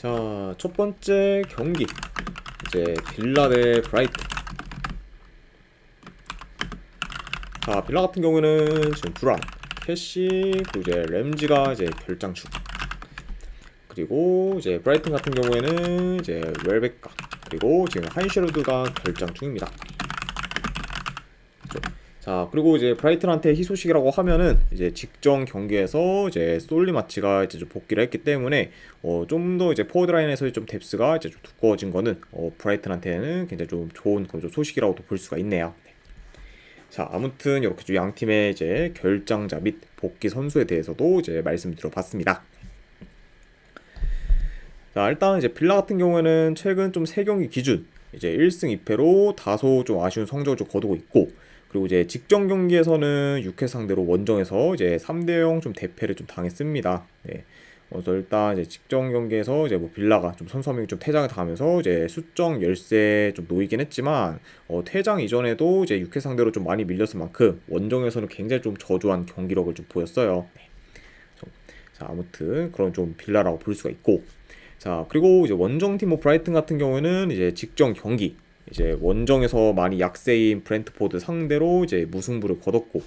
자, 첫 번째 경기 이제 빌라 대 브라이튼. 자, 빌라 같은 경우에는 지금 두란, 캐시, 그리고 이제 램지가 이제 결장중. 그리고 이제 브라이튼 같은 경우에는 이제 웰베카, 그리고 지금 하이셰르드가 결장 중입니다. 자, 그리고 이제 브라이튼한테 희소식이라고 하면은 이제 직전 경기에서 이제 솔리마치가 이제 좀 복귀를 했기 때문에 좀 더 이제 포워드 라인에서의 좀 뎁스가 이제 좀 두꺼워진 거는 브라이튼한테는 굉장히 좀 좋은 그런 좀 소식이라고도 볼 수가 있네요. 네. 자, 아무튼 이렇게 좀 양 팀의 이제 결장자 및 복귀 선수에 대해서도 이제 말씀드려봤습니다. 자, 일단 이제 빌라 같은 경우에는 최근 좀 3경기 기준 이제 1승 2패로 다소 좀 아쉬운 성적을 좀 거두고 있고, 그리고 이제 직전 경기에서는 6회 상대로 원정에서 이제 3대0 좀 대패를 좀 당했습니다. 네. 그래서 일단 이제 직전 경기에서 이제 뭐 빌라가 좀 선수 한 명이 좀 퇴장을 당하면서 이제 수적 열세에 좀 놓이긴 했지만, 퇴장 이전에도 이제 6회 상대로 좀 많이 밀렸을 만큼 원정에서는 굉장히 좀 저조한 경기력을 좀 보였어요. 네. 자, 아무튼 그런 좀 빌라라고 볼 수가 있고, 자, 그리고 이제 원정팀 뭐 브라이튼 같은 경우에는 이제 직전 경기 이제 원정에서 많이 약세인 브렌트포드 상대로 이제 무승부를 거뒀고,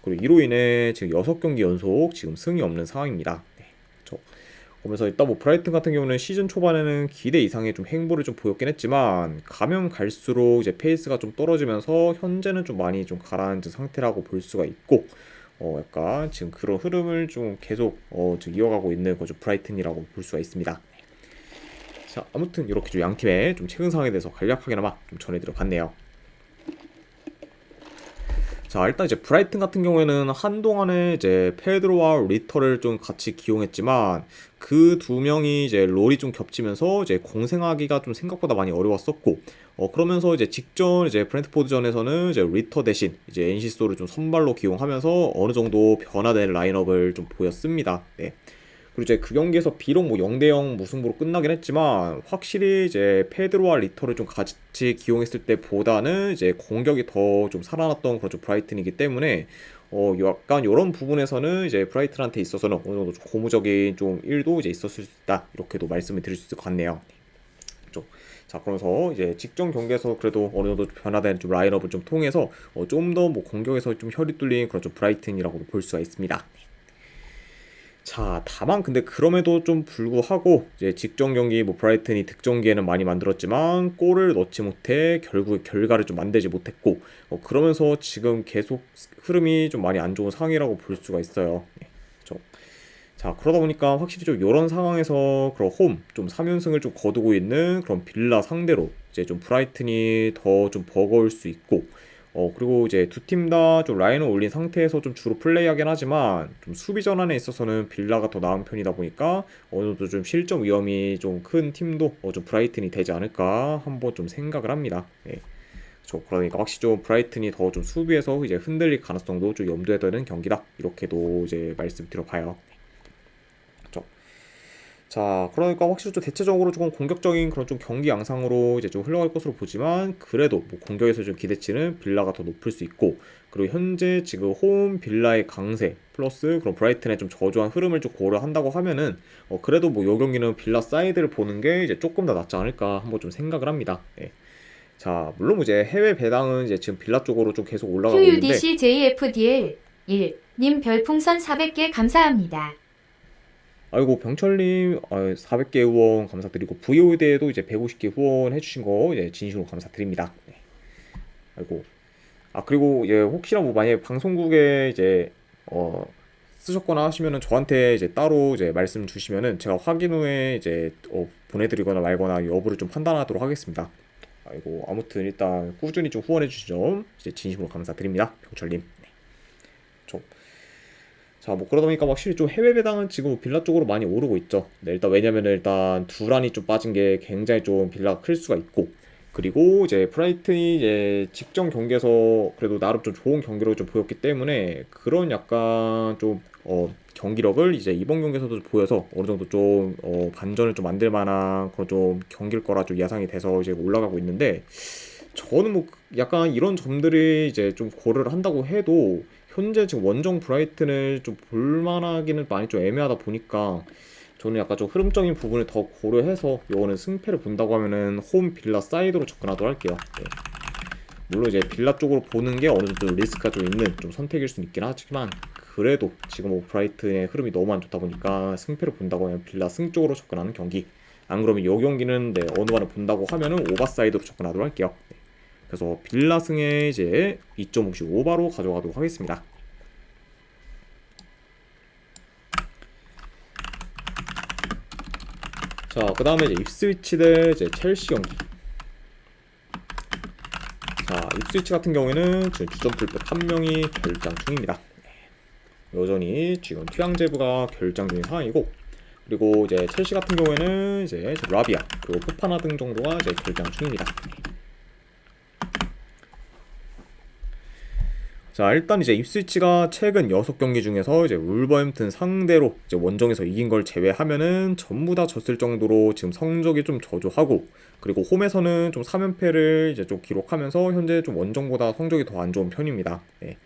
그리고 이로 인해 지금 6경기 연속 지금 승이 없는 상황입니다. 네, 그렇죠. 그러면서 일단 뭐 브라이튼 같은 경우는 시즌 초반에는 기대 이상의 좀 행보를 좀 보였긴 했지만, 가면 갈수록 이제 페이스가 좀 떨어지면서 현재는 좀 많이 좀 가라앉은 상태라고 볼 수가 있고, 약간 지금 그런 흐름을 좀 계속 지금 이어가고 있는 거죠 브라이튼이라고 볼 수가 있습니다. 자, 아무튼 이렇게 좀 양팀의 좀 최근 상황에 대해서 간략하게나마 좀 전해드려 봤네요. 자, 일단 이제 브라이튼 같은 경우에는 한동안에 이제 페드로와 리터를 좀 같이 기용했지만, 그 두 명이 이제 롤이 좀 겹치면서 이제 공생하기가 좀 생각보다 많이 어려웠었고, 그러면서 이제 직전 이제 브렌트포드전에서는 이제 리터 대신 이제 엔시소를 좀 선발로 기용하면서 어느 정도 변화된 라인업을 좀 보였습니다. 네. 그리고 이제 그 경기에서 비록 뭐 0대0 무승부로 끝나긴 했지만, 확실히 이제 페드로와 리터를 좀 같이 기용했을 때보다는 이제 공격이 더 좀 살아났던 그런 좀 브라이튼이기 때문에 약간 이런 부분에서는 이제 브라이튼한테 있어서는 어느 정도 좀 고무적인 좀 일도 이제 있었을 수 있다, 이렇게도 말씀을 드릴 수 있을 것 같네요. 좀. 자, 그러면서 이제 직전 경기에서 그래도 어느 정도 변화된 좀 라인업을 좀 통해서 좀 더 뭐 공격에서 좀 혈이 뚫린 그런 좀 브라이튼이라고도 볼 수가 있습니다. 자, 다만 근데 그럼에도 좀 불구하고 이제 직전 경기 뭐 브라이튼이 득점기에는 많이 만들었지만 골을 넣지 못해 결국 결과를 좀 만들지 못했고, 그러면서 지금 계속 흐름이 좀 많이 안 좋은 상황이라고 볼 수가 있어요. 네, 그렇죠. 자, 그러다 보니까 확실히 좀 이런 상황에서 그런 홈 좀 3연승을 좀 거두고 있는 그런 빌라 상대로 이제 좀 브라이튼이 더 좀 버거울 수 있고, 그리고 이제 두 팀 다 좀 라인을 올린 상태에서 좀 주로 플레이하긴 하지만, 좀 수비 전환에 있어서는 빌라가 더 나은 편이다 보니까 어느 정도 좀 실점 위험이 좀 큰 팀도 좀 브라이튼이 되지 않을까 한번 좀 생각을 합니다. 네. 그러니까 확실히 좀 브라이튼이 더 좀 수비에서 이제 흔들릴 가능성도 좀 염두에 두는 경기다, 이렇게도 이제 말씀드려봐요. 그렇죠. 자, 그러니까 확실히 좀 대체적으로 조금 공격적인 그런 좀 경기 양상으로 이제 좀 흘러갈 것으로 보지만, 그래도 뭐 공격에서 좀 기대치는 빌라가 더 높을 수 있고, 그리고 현재 지금 홈 빌라의 강세 플러스 그런 브라이튼의 좀 저조한 흐름을 좀 고려한다고 하면은, 그래도 뭐 요 경기는 빌라 사이드를 보는 게 이제 조금 더 낫지 않을까 한번 좀 생각을 합니다. 예. 자, 물론 이제 해외 배당은 이제 지금 빌라 쪽으로 좀 계속 올라가고 있는데, QUDCJFDL 1님 별풍선 400개 감사합니다. 아이고 병철님, 400개 후원 감사드리고, VOD에도 이제 150개 후원 해주신 거 이제 진심으로 감사드립니다. 네. 아이고. 그리고 이제 혹시나 뭐 만약에 방송국에 이제 쓰셨거나 하시면은 저한테 이제 따로 이제 말씀 주시면은 제가 확인 후에 이제 보내드리거나 말거나 여부를 좀 판단하도록 하겠습니다. 아이고, 아무튼 일단 꾸준히 좀 후원해 주신 점 이제 진심으로 감사드립니다, 병철님. 네. 좀. 자, 뭐 그러다 보니까 확실히 좀 해외 배당은 지금 빌라 쪽으로 많이 오르고 있죠. 네, 일단 왜냐면은 일단 두란이 좀 빠진 게 굉장히 좀 빌라가 클 수가 있고, 그리고 이제 브라이튼이 이제 직전 경기에서 그래도 나름 좀 좋은 경기력을 좀 보였기 때문에, 그런 약간 좀 경기력을 이제 이번 경기에서도 보여서 어느 정도 좀 반전을 좀 만들 만한 그런 좀 경기일 거라 좀 예상이 돼서 이제 올라가고 있는데, 저는 뭐 약간 이런 점들이 이제 좀 고려를 한다고 해도 현재 지금 원정 브라이튼을 좀 볼만하기는 많이 좀 애매하다 보니까, 저는 약간 좀 흐름적인 부분을 더 고려해서 요거는 승패를 본다고 하면은 홈 빌라 사이드로 접근하도록 할게요. 네. 물론 이제 빌라 쪽으로 보는 게 어느 정도 리스크가 좀 있는 좀 선택일 수는 있긴 하지만 그래도 지금 뭐 브라이튼의 흐름이 너무 안 좋다 보니까 승패를 본다고 하면 빌라 승 쪽으로 접근하는 경기. 안 그러면 이 경기는 네, 어느 반을 본다고 하면은 오버사이드로 접근하도록 할게요. 네. 그래서 빌라 승에 이제 2.5씩 오버로 가져가도록 하겠습니다. 자, 그 다음에 이제 입스위치 대 이제 첼시 경기. 자, 입스위치 같은 경우에는 지금 주전 풀백 한 명이 결장 중입니다. 여전히 지금 튀앙제브가 결장 중인 상황이고, 그리고 이제 첼시 같은 경우에는 이제 라비아 그리고 포파나 등 정도가 이제 결장 중입니다. 자, 일단 이제 입스위치가 최근 6경기 중에서 이제 울버햄튼 상대로 이제 원정에서 이긴 걸 제외하면은 전부 다 졌을 정도로 지금 성적이 좀 저조하고, 그리고 홈에서는 좀 3연패를 이제 좀 기록하면서 현재 좀 원정보다 성적이 더 안 좋은 편입니다. 네.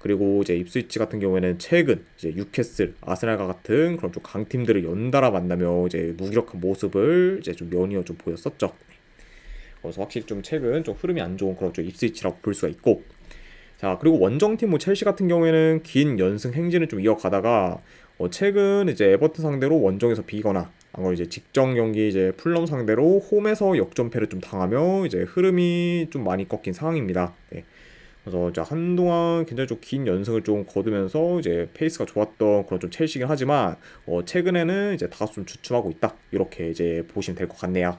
그리고 이제 입스위치 같은 경우에는 최근 이제 뉴캐슬, 아스날과 같은 그런 좀 강팀들을 연달아 만나며 이제 무기력한 모습을 이제 좀 연이어 좀 보였었죠. 그래서 확실히 좀 최근 좀 흐름이 안 좋은 그런 좀 입스위치라고 볼 수가 있고, 자, 그리고 원정팀 뭐 첼시 같은 경우에는 긴 연승 행진을 좀 이어가다가 최근 이제 에버튼 상대로 원정에서 비거나 아니면 이제 직전 경기 이제 풀럼 상대로 홈에서 역전패를 좀 당하며 이제 흐름이 좀 많이 꺾인 상황입니다. 네. 그래서 이제 한동안 굉장히 좀 긴 연승을 좀 거두면서 이제 페이스가 좋았던 그런 좀 첼시긴 하지만 최근에는 이제 다소 좀 주춤하고 있다, 이렇게 이제 보시면 될 것 같네요.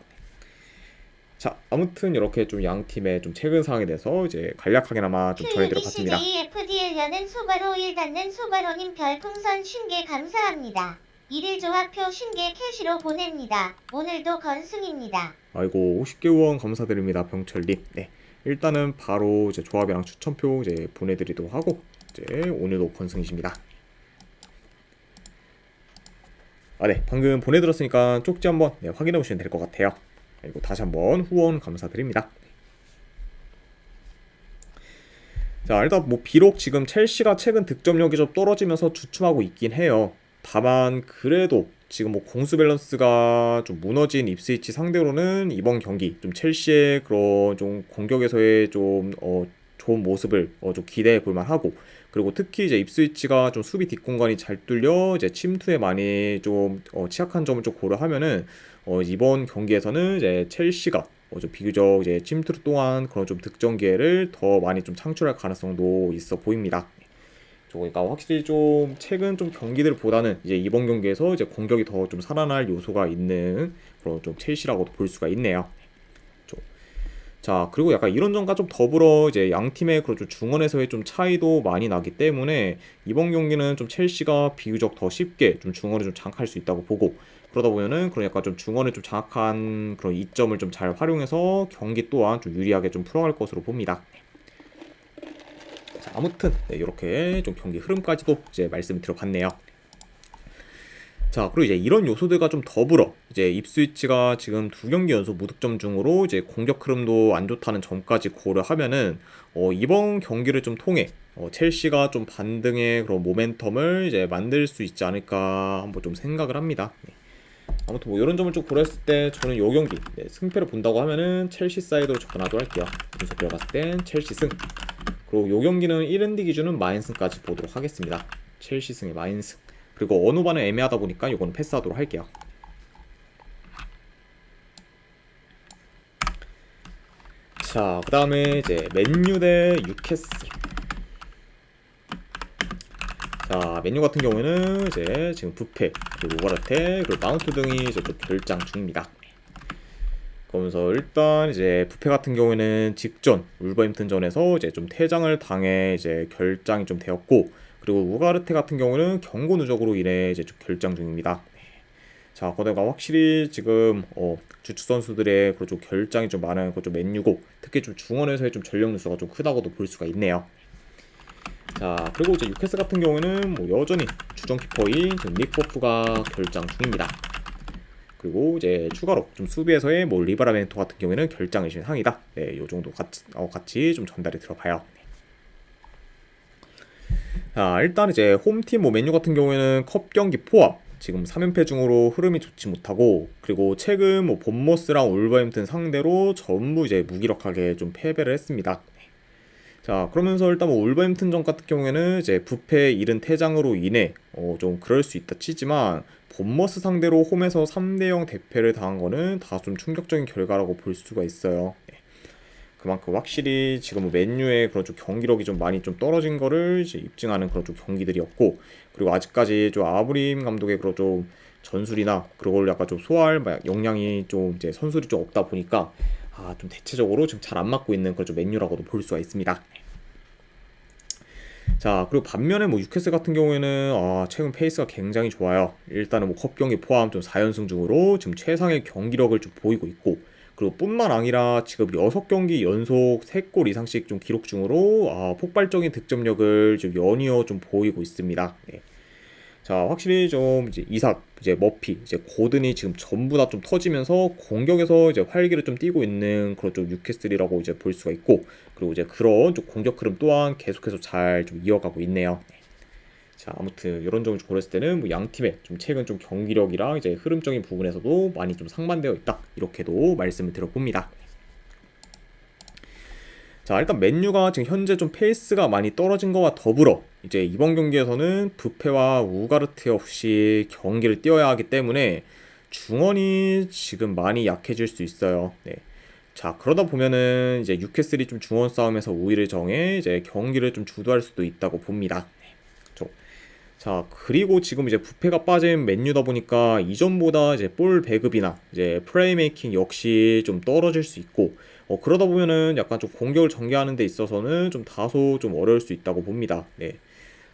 자, 아무튼 이렇게 좀 양 팀의 좀 최근 상황에 대해서 이제 간략하게나마 좀 전해드려봤습니다. QUBCJFDL려는 소바로 1 닫는 소바로님 별풍선 50개 감사합니다. 일일 조합표 50개 캐시로 보냅니다. 오늘도 건승입니다. 아이고, 50개 후원 감사드립니다, 병철님. 네, 일단은 바로 이제 조합이랑 추천표 이제 보내드리도록 하고, 이제 오늘도 건승이십니다. 아, 네, 방금 보내드렸으니까 쪽지 한번 네, 확인해 보시면 될 것 같아요. 그리고 다시 한번 후원 감사드립니다. 자, 일단 뭐 비록 지금 첼시가 최근 득점력이 좀 떨어지면서 주춤하고 있긴 해요. 다만 그래도 지금 뭐 공수 밸런스가 좀 무너진 입스위치 상대로는 이번 경기 좀 첼시의 그런 좀 공격에서의 좀 좋은 모습을 좀 기대해 볼 만하고, 그리고 특히 이제 입스위치가 좀 수비 뒷공간이 잘 뚫려 이제 침투에 많이 좀 취약한 점을 좀 고려하면은 이번 경기에서는 이제 첼시가 좀 비교적 이제 침투 동안 그런 좀 득점 기회를 더 많이 좀 창출할 가능성도 있어 보입니다. 그러니까 확실히 좀 최근 좀 경기들보다는 이제 이번 경기에서 이제 공격이 더 좀 살아날 요소가 있는 그런 좀 첼시라고도 볼 수가 있네요. 자, 그리고 약간 이런 점과 좀 더불어 이제 양 팀의 그런 좀 중원에서의 좀 차이도 많이 나기 때문에 이번 경기는 좀 첼시가 비교적 더 쉽게 좀 중원을 좀 장악할 수 있다고 보고, 그러다 보면은 그런 약간 좀 중원을 좀 장악한 그런 이점을 좀 잘 활용해서 경기 또한 좀 유리하게 좀 풀어갈 것으로 봅니다. 자, 아무튼 네, 이렇게 좀 경기 흐름까지도 이제 말씀을 드려봤네요. 자, 그리고 이제 이런 요소들과 좀 더불어 이제 입스위치가 지금 2경기 연속 무득점 중으로 이제 공격 흐름도 안 좋다는 점까지 고려하면은 이번 경기를 좀 통해 첼시가 좀 반등의 그런 모멘텀을 이제 만들 수 있지 않을까 한번 좀 생각을 합니다. 네. 아무튼 뭐 이런 점을 좀 고려했을 때 저는 요 경기 네, 승패를 본다고 하면은 첼시 사이드로 접근하도록 할게요. 분석을 봤을 땐 첼시 승. 그리고 요 경기는 1엔드 기준은 마인승까지 보도록 하겠습니다. 첼시 승의 마인승. 그리고 어느 반은 애매하다 보니까 요거는 패스하도록 할게요. 자, 그 다음에 이제 맨유 대 뉴캐슬. 자, 맨유 같은 경우에는 이제 지금 부페, 그리고 우가르테, 그리고 마운트 등이 이제 좀 결장 중입니다. 그러면서 일단 이제 부페 같은 경우에는 직전 울버햄튼전에서 이제 좀 퇴장을 당해 이제 결장이 좀 되었고, 그리고 우가르테 같은 경우는 경고 누적으로 인해 이제 좀 결장 중입니다. 자, 거기다가 확실히 지금 주축 선수들의 그런 좀 결장이 좀 많은 그런 좀 맨유고, 특히 좀 중원에서의 좀 전력 누수가 좀 크다고도 볼 수가 있네요. 자, 그리고 이제 뉴캐슬 같은 경우에는 뭐 여전히 주전 키퍼인 지금 닉 포프가 결장 중입니다. 그리고 이제 추가로 좀 수비에서의 뭐 리바라멘토 같은 경우에는 결장이 신 상이다. 네, 요 정도 같이 좀 전달이 들어봐요. 자, 일단 이제 홈팀 뭐 맨유 같은 경우에는 컵 경기 포함 지금 3연패 중으로 흐름이 좋지 못하고, 그리고 최근 뭐 본머스랑 울버햄튼 상대로 전부 이제 무기력하게 좀 패배를 했습니다. 자, 그러면서 일단 뭐 울버햄튼전 같은 경우에는 이제 부패 이른 퇴장으로 인해 좀 그럴 수 있다 치지만, 본머스 상대로 홈에서 3대0 대패를 당한 거는 다소 좀 충격적인 결과라고 볼 수가 있어요. 그만큼 확실히 지금 맨유의 그런 좀 경기력이 좀 많이 좀 떨어진 거를 이제 입증하는 그런 좀 경기들이었고, 그리고 아직까지 좀 아브림 감독의 그런 좀 전술이나 그런 걸 약간 좀 소화할 역량이 좀 이제 선수들이 좀 없다 보니까 좀 대체적으로 좀 잘 안 맞고 있는 그런 좀 맨유라고도 볼 수가 있습니다. 자, 그리고 반면에 뭐 뉴캐슬 같은 경우에는 최근 페이스가 굉장히 좋아요. 일단은 뭐 컵 경기 포함 좀 4연승 중으로 지금 최상의 경기력을 좀 보이고 있고, 그리고 뿐만 아니라 지금 6경기 연속 3골 이상씩 좀 기록 중으로 폭발적인 득점력을 좀 연이어 좀 보이고 있습니다. 네. 자, 확실히 좀 이제 이삭, 이제 머피, 이제 고든이 지금 전부 다 좀 터지면서 공격에서 이제 활기를 좀 띠고 있는 그런 좀 뉴캐슬이라고 이제 볼 수가 있고, 그리고 이제 그런 좀 공격 흐름 또한 계속해서 잘 좀 이어가고 있네요. 자, 아무튼 이런 점을 고렸을 때는 뭐 양 팀의 좀 최근 좀 경기력이랑 이제 흐름적인 부분에서도 많이 좀 상반되어 있다, 이렇게도 말씀을 드려봅니다. 자, 일단 맨유가 지금 현재 좀 페이스가 많이 떨어진 것과 더불어 이제 이번 경기에서는 부페와 우가르테 없이 경기를 뛰어야 하기 때문에 중원이 지금 많이 약해질 수 있어요. 네. 자, 그러다 보면은 이제 뉴캐슬이 좀 중원 싸움에서 우위를 정해 이제 경기를 좀 주도할 수도 있다고 봅니다. 자, 그리고 지금 이제 부패가 빠진 맨유다 보니까 이전보다 이제 볼 배급이나 이제 플레이메이킹 역시 좀 떨어질 수 있고, 그러다 보면은 약간 좀 공격을 전개하는 데 있어서는 좀 다소 좀 어려울 수 있다고 봅니다. 네.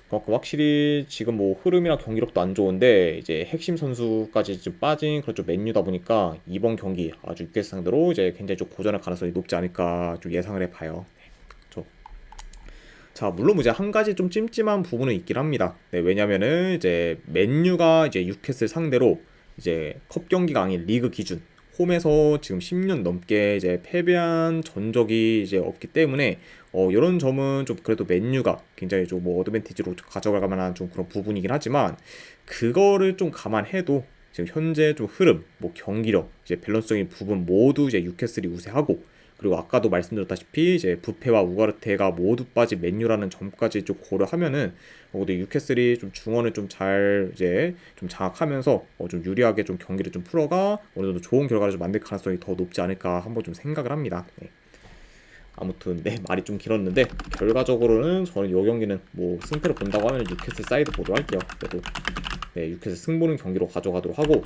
그만큼 확실히 지금 뭐 흐름이나 경기력도 안 좋은데 이제 핵심 선수까지 좀 빠진 그런 좀 맨유다 보니까 이번 경기 아주 뉴캐슬 상대로 이제 굉장히 좀 고전할 가능성이 높지 않을까 좀 예상을 해봐요. 자, 물론 이제 한 가지 좀 찜찜한 부분은 있긴 합니다. 네, 왜냐면은 이제 맨유가 이제 뉴캐슬 상대로 이제 컵 경기가 아닌 리그 기준 홈에서 지금 10년 넘게 이제 패배한 전적이 이제 없기 때문에 이런 점은 좀 그래도 맨유가 굉장히 좀 뭐 어드밴티지로 가져갈 만한 좀 그런 부분이긴 하지만, 그거를 좀 감안해도 지금 현재 좀 흐름, 뭐 경기력, 이제 밸런스적인 부분 모두 이제 뉴캐슬이 우세하고, 그리고 아까도 말씀드렸다시피 이제 부페와 우가르테가 모두 빠진 맨유라는 점까지 좀 고려하면은 근데 뉴캐슬이 좀 중원을 좀 잘 이제 좀 장악하면서 좀 유리하게 좀 경기를 좀 풀어가 어느 정도 좋은 결과를 좀 만들 가능성이 더 높지 않을까 한번 좀 생각을 합니다. 네. 아무튼 네, 말이 좀 길었는데 결과적으로는 저는 이 경기는 뭐 승패를 본다고 하면 뉴캐슬 사이드 보도록 할게요. 그래도 네, 뉴캐슬 승부는 경기로 가져가도록 하고,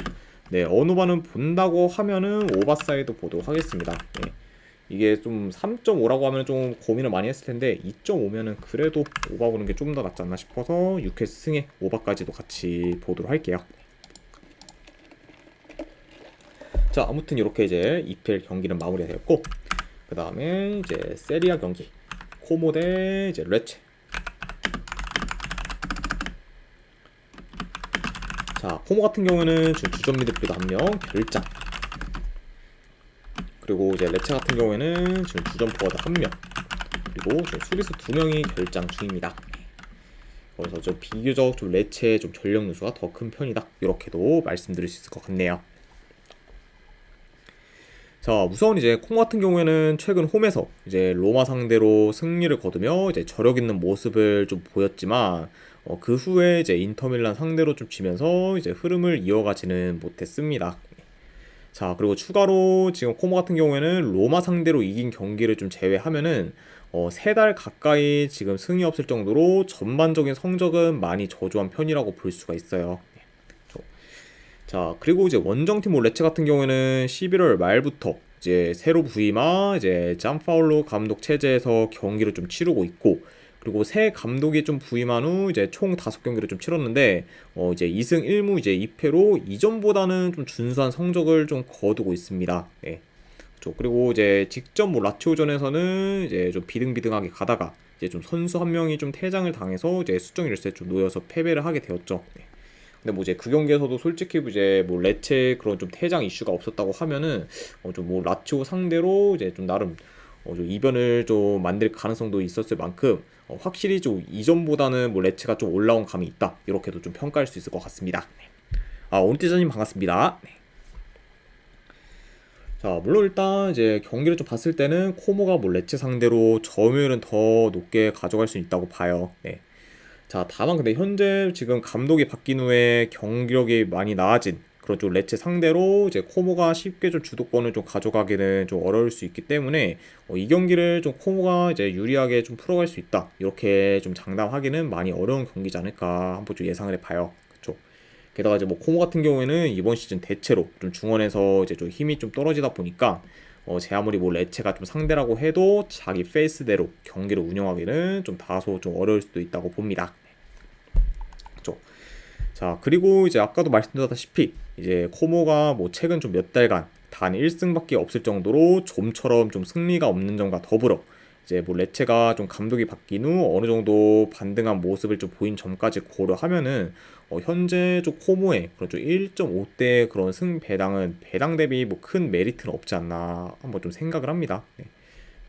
네, 어느 반은 본다고 하면은 오바 사이드 보도록 하겠습니다. 네. 이게 좀 3.5라고 하면 좀 고민을 많이 했을 텐데 2.5면은 그래도 오바 보는 게 좀 더 낫지 않나 싶어서 6회 승에 오바까지도 같이 보도록 할게요. 자, 아무튼 이렇게 이제 EPL 경기는 마무리가 되었고, 그 다음에 이제 세리아 경기 코모 대 이제 레체. 자, 코모 같은 경우에는 지금 주전 미드필더 1명 결장, 그리고 이제 레체 같은 경우에는 지금 주전 포워드 1명, 그리고 수비수 2명이 결장 중입니다. 그래서 좀 비교적 좀 레체의 좀 전력 누수가 더 큰 편이다, 이렇게도 말씀드릴 수 있을 것 같네요. 자, 우선 이제 콩 같은 경우에는 최근 홈에서 이제 로마 상대로 승리를 거두며 이제 저력 있는 모습을 좀 보였지만 그 후에 이제 인터밀란 상대로 좀 지면서 이제 흐름을 이어가지는 못했습니다. 자, 그리고 추가로 지금 코모 같은 경우에는 로마 상대로 이긴 경기를 좀 제외하면은 3달 가까이 지금 승이 없을 정도로 전반적인 성적은 많이 저조한 편이라고 볼 수가 있어요. 자, 그리고 이제 원정팀 레체 같은 경우에는 11월 말부터 이제 새로 부임한 이제 짬파울로 감독 체제에서 경기를 좀 치르고 있고, 그리고 새 감독이 좀 부임한 후 이제 총 5경기를 좀 치렀는데 이제 2승 1무 이제 2패로 이전보다는 좀 준수한 성적을 좀 거두고 있습니다. 네. 그리고 이제 직접 뭐 라치오전에서는 이제 좀 비등비등하게 가다가 이제 좀 선수 한 명이 좀 퇴장을 당해서 이제 수정 열세에 좀 놓여서 패배를 하게 되었죠. 네. 근데 뭐 이제 그 경기에서도 솔직히 이제 뭐 레체 그런 좀 퇴장 이슈가 없었다고 하면은 좀 뭐 라치오 상대로 이제 좀 나름 좀 이변을 좀 만들 가능성도 있었을 만큼 확실히 좀 이전보다는 뭐 레체가 좀 올라온 감이 있다, 이렇게도 좀 평가할 수 있을 것 같습니다. 오니티자님 반갑습니다. 네. 자, 물론 일단 이제 경기를 좀 봤을 때는 코모가 뭐 레츠 상대로 점유율은 더 높게 가져갈 수 있다고 봐요. 네. 자, 다만 근데 현재 지금 감독이 바뀐 후에 경기력이 많이 나아진 그런 좀 레츠 상대로 이제 코모가 쉽게 좀 주도권을 좀 가져가기는 좀 어려울 수 있기 때문에 이 경기를 좀 코모가 이제 유리하게 좀 풀어갈 수 있다. 이렇게 좀 장담하기는 많이 어려운 경기지 않을까 한번 좀 예상을 해봐요. 그쵸? 게다가 이제 뭐 코모 같은 경우에는 이번 시즌 대체로 좀 중원에서 이제 좀 힘이 좀 떨어지다 보니까 제 아무리 뭐 레체가 좀 상대라고 해도 자기 페이스대로 경기를 운영하기는 좀 다소 좀 어려울 수도 있다고 봅니다. 그쵸? 자, 그리고 이제 아까도 말씀드렸다시피 이제 코모가 뭐 최근 좀 몇 달간 단 1승밖에 없을 정도로 좀처럼 좀 승리가 없는 점과 더불어 이제 뭐 레체가 좀 감독이 바뀐 후 어느 정도 반등한 모습을 좀 보인 점까지 고려하면은 현재 좀 코모의 그런 좀 1.5대 그런 승 배당은 배당 대비 뭐 큰 메리트는 없지 않나 한번 좀 생각을 합니다. 네.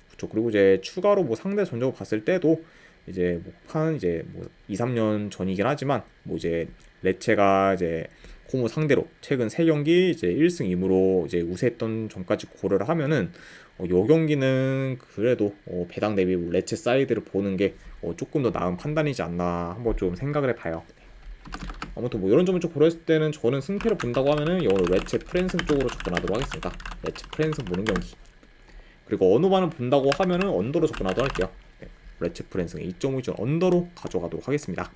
그렇죠. 그리고 이제 추가로 뭐 상대 전적을 봤을 때도 이제 한 이제 뭐 2, 3년 전이긴 하지만 뭐 이제 레체가 이제 코모 상대로 최근 3경기 이제 1승 2무로 이제 우세했던 점까지 고려를 하면은 요 경기는 그래도 배당 대비 레체 사이드를 보는 게 조금 더 나은 판단이지 않나 한번 좀 생각을 해봐요. 아무튼 뭐 이런 점을 좀 고려했을 때는 저는 승패를 본다고 하면은 이거는 레체 프랜승 쪽으로 접근하도록 하겠습니다. 레체 프랜승 보는 경기. 그리고 언어반을 본다고 하면은 언더로 접근하도록 할게요. 네, 레체 프랜승 2.5전 언더로 가져가도록 하겠습니다.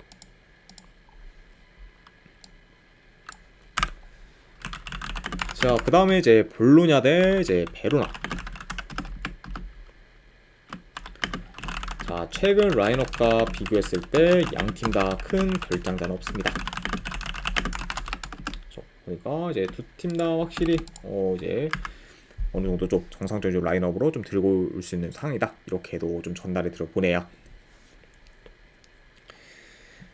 자, 그 다음에 이제 볼로냐 대 이제 베로나. 자, 최근 라인업과 비교했을 때 양 팀 다 큰 결장자는 없습니다. 그러니까 이제 두 팀 다 확실히 이제 어느 정도 좀 정상적인 라인업으로 좀 들고 올 수 있는 상황이다. 이렇게도 좀 전달해 드려 보네요.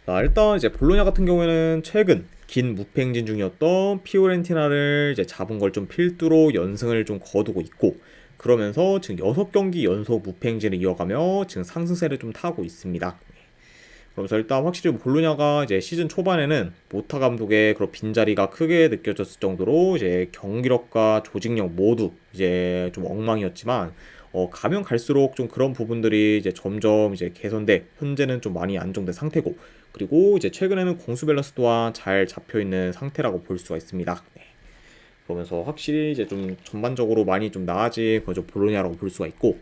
자, 일단 이제 볼로냐 같은 경우에는 최근 긴 무패 행진 중이었던 피오렌티나를 이제 잡은 걸 좀 필두로 연승을 좀 거두고 있고, 그러면서 지금 6경기 연속 무패 행진을 이어가며 지금 상승세를 좀 타고 있습니다. 그러면서 일단 확실히 볼로냐가 이제 시즌 초반에는 모타 감독의 그런 빈자리가 크게 느껴졌을 정도로 이제 경기력과 조직력 모두 이제 좀 엉망이었지만 가면 갈수록 좀 그런 부분들이 이제 점점 이제 개선돼 현재는 좀 많이 안정된 상태고, 그리고 이제 최근에는 공수 밸런스 또한 잘 잡혀 있는 상태라고 볼 수가 있습니다. 네. 그러면서 확실히 이제 좀 전반적으로 많이 좀 나아진 그저 볼로냐라고 볼 수가 있고,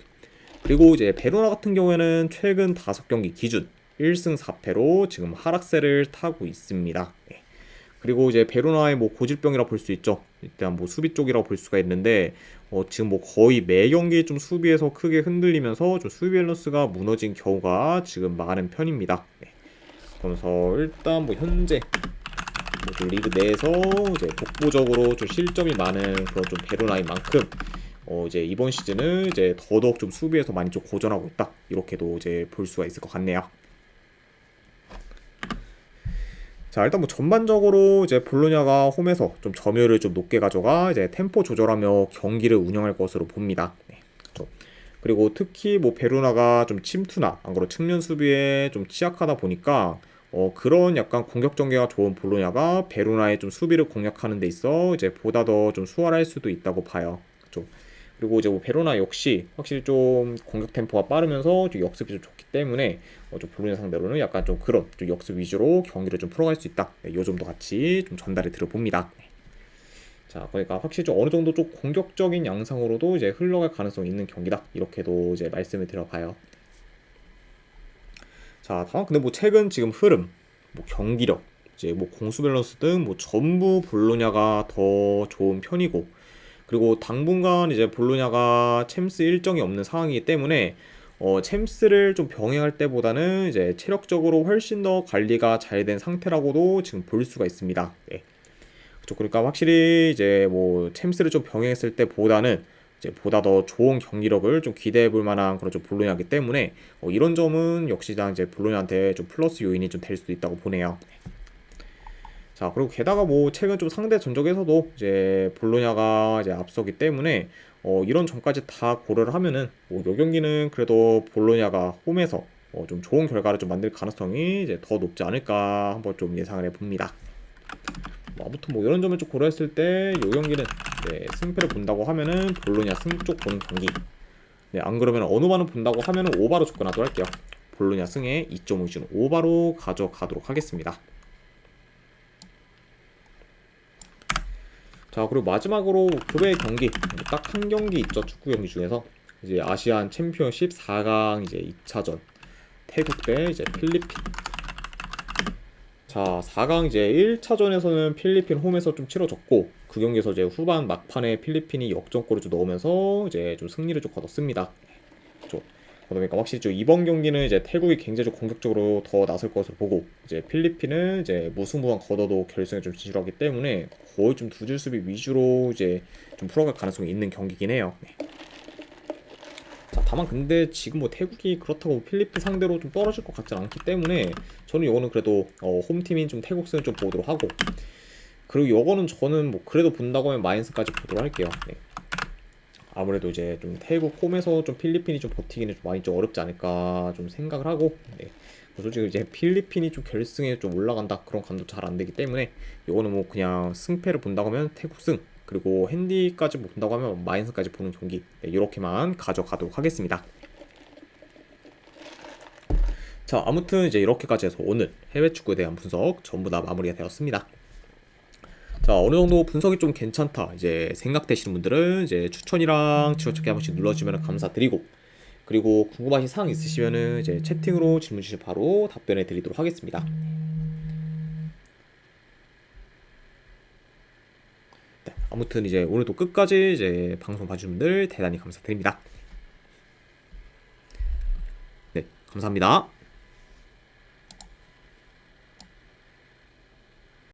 그리고 이제 베로나 같은 경우에는 최근 5경기 기준 1승 4패로 지금 하락세를 타고 있습니다. 네. 그리고 이제 베로나의 뭐 고질병이라 볼 수 있죠. 일단 뭐 수비 쪽이라고 볼 수가 있는데 지금 뭐 거의 매 경기 좀 수비에서 크게 흔들리면서 좀 수비 밸런스가 무너진 경우가 지금 많은 편입니다. 네. 그러면서 일단 뭐 현재 뭐 좀 리그 내에서 이제 독보적으로 좀 실점이 많은 그런 좀 베로나인 만큼 이제 이번 시즌은 이제 더더욱 좀 수비에서 많이 좀 고전하고 있다. 이렇게도 이제 볼 수가 있을 것 같네요. 자, 일단 뭐 전반적으로 이제 볼로냐가 홈에서 좀 점유율을 좀 높게 가져가 이제 템포 조절하며 경기를 운영할 것으로 봅니다. 네, 그렇죠. 그리고 특히 뭐 베로나가 좀 침투나 안 그래도 측면 수비에 좀 취약하다 보니까 그런 약간 공격 전개가 좋은 볼로냐가 베로나의 좀 수비를 공략하는 데 있어 이제 보다 더 좀 수월할 수도 있다고 봐요. 그렇죠. 그리고 이제 뭐 베로나 역시 확실히 좀 공격 템포가 빠르면서 좀 역습이 좀 좋기 때문에 좀 볼로냐 상대로는 약간 좀 그런 좀 역습 위주로 경기를 좀 풀어갈 수 있다. 네, 요 점도 같이 좀 전달해 드려 봅니다. 네. 자, 그러니까 확실히 좀 어느 정도 좀 공격적인 양상으로도 이제 흘러갈 가능성이 있는 경기다. 이렇게도 이제 말씀을 드려봐요. 자, 다음 근데 뭐 최근 지금 흐름, 뭐 경기력, 이제 뭐 공수 밸런스 등 뭐 전부 볼로냐가 더 좋은 편이고, 그리고 당분간 이제 볼로냐가 챔스 일정이 없는 상황이기 때문에 챔스를 좀 병행할 때보다는 이제 체력적으로 훨씬 더 관리가 잘 된 상태라고도 지금 볼 수가 있습니다. 네. 그렇죠. 그러니까 확실히 이제 뭐 챔스를 좀 병행했을 때보다는 이제 보다 더 좋은 경기력을 좀 기대해 볼 만한 그런 좀 볼로냐이기 때문에 이런 점은 역시 이제 볼로냐한테 좀 플러스 요인이 좀 될 수도 있다고 보네요. 네. 자, 그리고 게다가 뭐 최근 좀 상대 전적에서도 이제 볼로냐가 이제 앞서기 때문에 이런 점까지 다 고려를 하면은 뭐 요 경기는 그래도 볼로냐가 홈에서 좀 좋은 결과를 좀 만들 가능성이 이제 더 높지 않을까 한번 좀 예상을 해봅니다. 아무튼 뭐 이런 점을 좀 고려했을 때 이 경기는 네, 승패를 본다고 하면은 볼로냐 승 쪽 보는 경기. 네, 안 그러면 어느바는 본다고 하면은 오바로 접근하도록 할게요. 볼로냐 승에 2.5 기준 오바로 가져가도록 하겠습니다. 자, 그리고 마지막으로 급의 경기 딱 한 경기 있죠. 축구 경기 중에서 이제 아시안 챔피언십 4강 이제 2차전 태국 대 이제 필리핀. 자, 4강 이제 1차전에서는 필리핀 홈에서 좀 치러졌고 그 경기에서 이제 후반 막판에 필리핀이 역전골을 좀 넣으면서 이제 좀 승리를 좀 거뒀습니다. 좀 그러니까 확실히 좀 이번 경기는 이제 태국이 굉장히 좀 공격적으로 더 나설 것으로 보고 이제 필리핀은 이제 무승부만 거둬도 결승에 좀 진출하기 때문에 거의 좀 두 줄 수비 위주로 이제 좀 풀어갈 가능성이 있는 경기긴 해요. 네. 자, 다만 근데 지금 뭐 태국이 그렇다고 필리핀 상대로 좀 떨어질 것 같지 않기 때문에 저는 이거는 그래도 홈팀인 좀 태국승을 좀 보도록 하고 그리고 이거는 저는 뭐 그래도 본다고 하면 마이너스까지 보도록 할게요. 네. 아무래도 이제 좀 태국 홈에서 좀 필리핀이 좀 버티기는 좀 많이 좀 어렵지 않을까 좀 생각을 하고 네. 솔직히 이제 필리핀이 좀 결승에 좀 올라간다 그런 감도 잘 안 되기 때문에 이거는 뭐 그냥 승패를 본다고 하면 태국 승 그리고 핸디까지 본다고 하면 마이너스까지 보는 경기 네, 이렇게만 가져가도록 하겠습니다. 자, 아무튼 이제 이렇게까지 해서 오늘 해외 축구에 대한 분석 전부 다 마무리가 되었습니다. 자, 어느 정도 분석이 좀 괜찮다 이제 생각되시는 분들은 이제 추천이랑 지워찾기 한 번씩 눌러주면 감사드리고 그리고 궁금하신 사항 있으시면은 이제 채팅으로 질문 주시면 바로 답변해 드리도록 하겠습니다. 네, 아무튼 이제 오늘도 끝까지 이제 방송 봐주신 분들 대단히 감사드립니다. 네, 감사합니다.